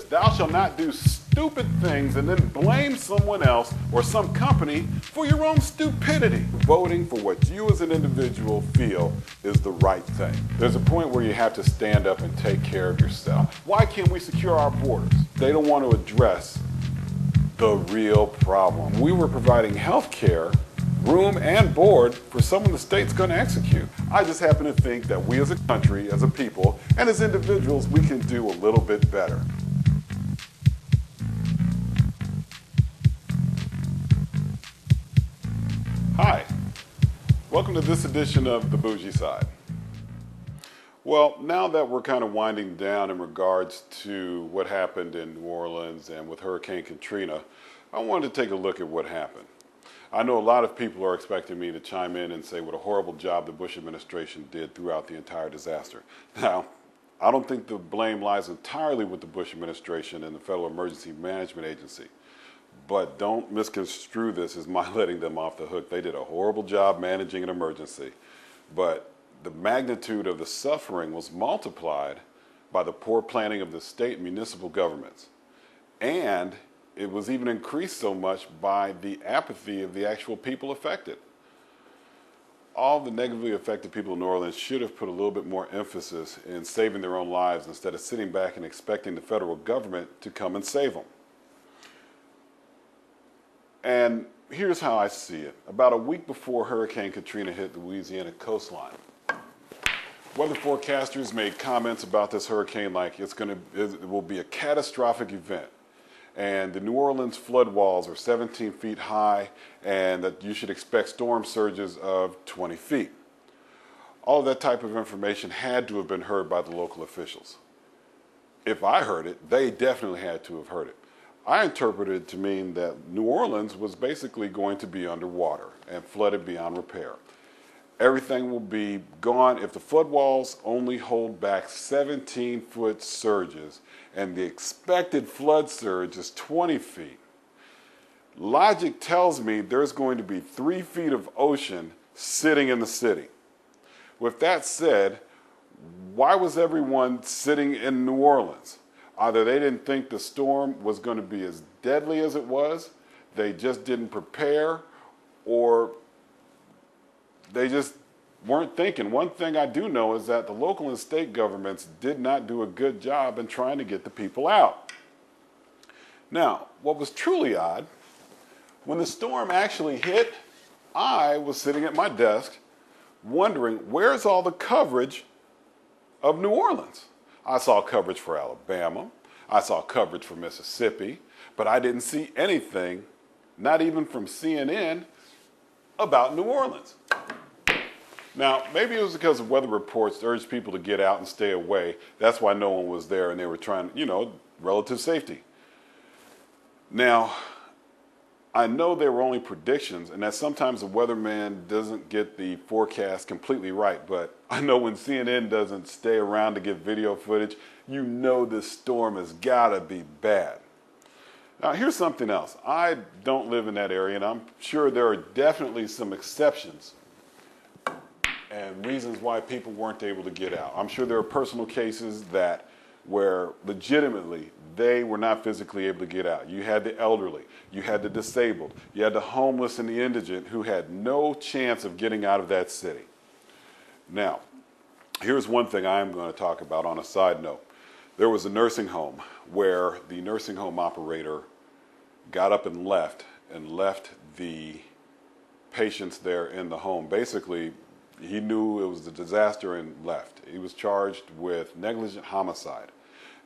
thou shalt not do stupid things and then blame someone else or some company for your own stupidity. Voting for what you as an individual feel is the right thing. There's a point where you have to stand up and take care of yourself. Why can't we secure our borders? They don't want to address the real problem. We were providing health care, room and board for someone the state's going to execute. I just happen to think that we as a country, as a people, and as individuals, we can do a little bit better. Hi, welcome to this edition of the Bougie Side. Well, now that we're kind of winding down in regards to what happened in New Orleans and with Hurricane Katrina, I wanted to take a look at what happened. I know a lot of people are expecting me to chime in and say what a horrible job the Bush administration did throughout the entire disaster. Now, I don't think the blame lies entirely with the Bush administration and the Federal Emergency Management Agency. But don't misconstrue this as my letting them off the hook. They did a horrible job managing an emergency. But the magnitude of the suffering was multiplied by the poor planning of the state and municipal governments. And it was even increased so much by the apathy of the actual people affected. All the negatively affected people in New Orleans should have put a little bit more emphasis in saving their own lives instead of sitting back and expecting the federal government to come and save them. And here's how I see it. About a week before Hurricane Katrina hit the Louisiana coastline, weather forecasters made comments about this hurricane like it will be a catastrophic event. And the New Orleans flood walls are 17 feet high and that you should expect storm surges of 20 feet. All of that type of information had to have been heard by the local officials. If I heard it, they definitely had to have heard it. I interpreted it to mean that New Orleans was basically going to be underwater and flooded beyond repair. Everything will be gone if the flood walls only hold back 17-foot surges and the expected flood surge is 20 feet. Logic tells me there's going to be 3 feet of ocean sitting in the city. With that said, why was everyone sitting in New Orleans? Either they didn't think the storm was going to be as deadly as it was, they just didn't prepare, or they just weren't thinking. One thing I do know is that the local and state governments did not do a good job in trying to get the people out. Now, what was truly odd, when the storm actually hit, I was sitting at my desk wondering, where's all the coverage of New Orleans? I saw coverage for Alabama, I saw coverage for Mississippi, but I didn't see anything, not even from CNN, about New Orleans. Now, maybe it was because of weather reports urged people to get out and stay away. That's why no one was there and they were trying, relative safety. Now, I know they were only predictions and that sometimes the weatherman doesn't get the forecast completely right, but I know when CNN doesn't stay around to get video footage, you know this storm has got to be bad. Now, here's something else. I don't live in that area, and I'm sure there are definitely some exceptions and reasons why people weren't able to get out. I'm sure there are personal cases where legitimately they were not physically able to get out. You had the elderly, you had the disabled, you had the homeless and the indigent who had no chance of getting out of that city. Now, here's one thing I am going to talk about on a side note. There was a nursing home where the nursing home operator got up and left the patients there in the home. Basically, he knew it was a disaster and left. He was charged with negligent homicide.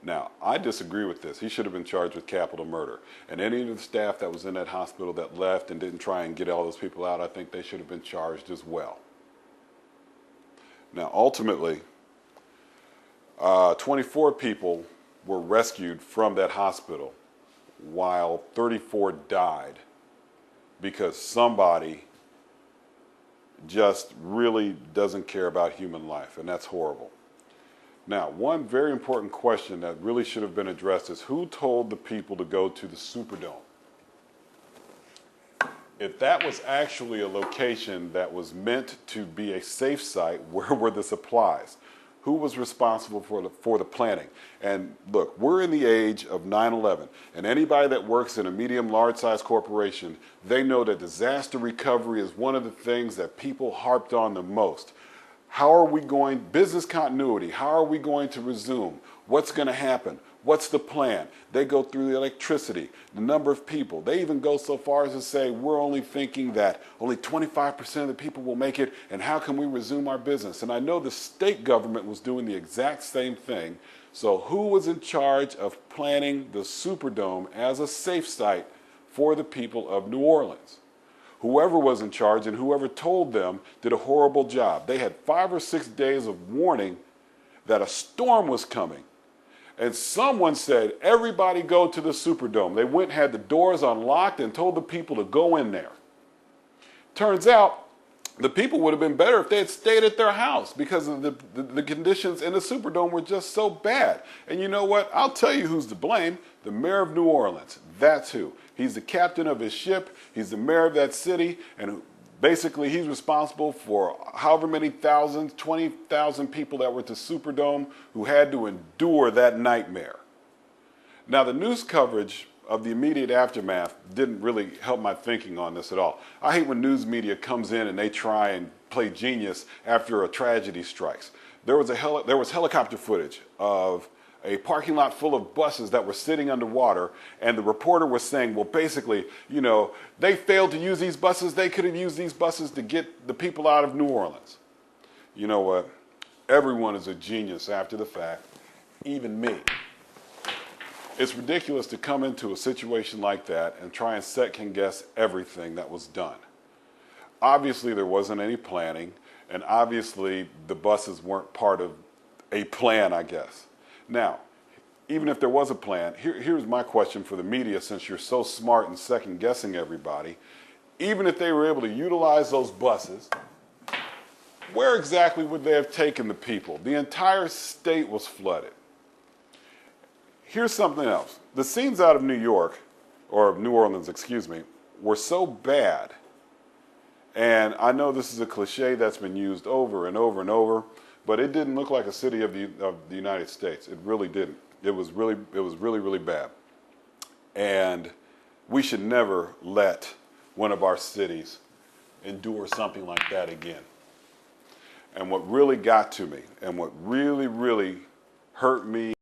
Now, I disagree with this. He should have been charged with capital murder. And any of the staff that was in that hospital that left and didn't try and get all those people out, I think they should have been charged as well. Now, ultimately, 24 people were rescued from that hospital while 34 died because somebody just really doesn't care about human life, and that's horrible. Now, one very important question that really should have been addressed is who told the people to go to the Superdome? If that was actually a location that was meant to be a safe site, where were the supplies? Who was responsible for the planning? And look, we're in the age of 9/11, and anybody that works in a medium, large-size corporation, they know that disaster recovery is one of the things that people harped on the most. How are we going, business continuity, how are we going to resume? What's going to happen? What's the plan? They go through the electricity, the number of people. They even go so far as to say, we're only thinking that only 25% of the people will make it, and how can we resume our business? And I know the state government was doing the exact same thing. So who was in charge of planning the Superdome as a safe site for the people of New Orleans? Whoever was in charge and whoever told them did a horrible job. They had 5 or 6 days of warning that a storm was coming. And someone said, everybody go to the Superdome. They went and had the doors unlocked and told the people to go in there. Turns out, the people would have been better if they had stayed at their house because of the conditions in the Superdome were just so bad. And you know what? I'll tell you who's to blame. The mayor of New Orleans. That's who. He's the captain of his ship. He's the mayor of that city. And basically, he's responsible for however many thousands, 20,000 people that were to Superdome who had to endure that nightmare. Now, the news coverage of the immediate aftermath didn't really help my thinking on this at all. I hate when news media comes in and they try and play genius after a tragedy strikes. There was helicopter footage of a parking lot full of buses that were sitting underwater, and the reporter was saying, well, basically, you know, they failed to use these buses. They could have used these buses to get the people out of New Orleans. You know what? Everyone is a genius after the fact, even me. It's ridiculous to come into a situation like that and try and second guess everything that was done. Obviously, there wasn't any planning, and obviously the buses weren't part of a plan, I guess. Now, even if there was a plan, here's my question for the media, since you're so smart and second guessing everybody. Even if they were able to utilize those buses, where exactly would they have taken the people? The entire state was flooded. Here's something else. The scenes out of New York, or New Orleans, excuse me, were so bad. And I know this is a cliche that's been used over and over and over, but it didn't look like a city of the United States. It really didn't. It was really, really bad. And we should never let one of our cities endure something like that again. And what really got to me, and what really hurt me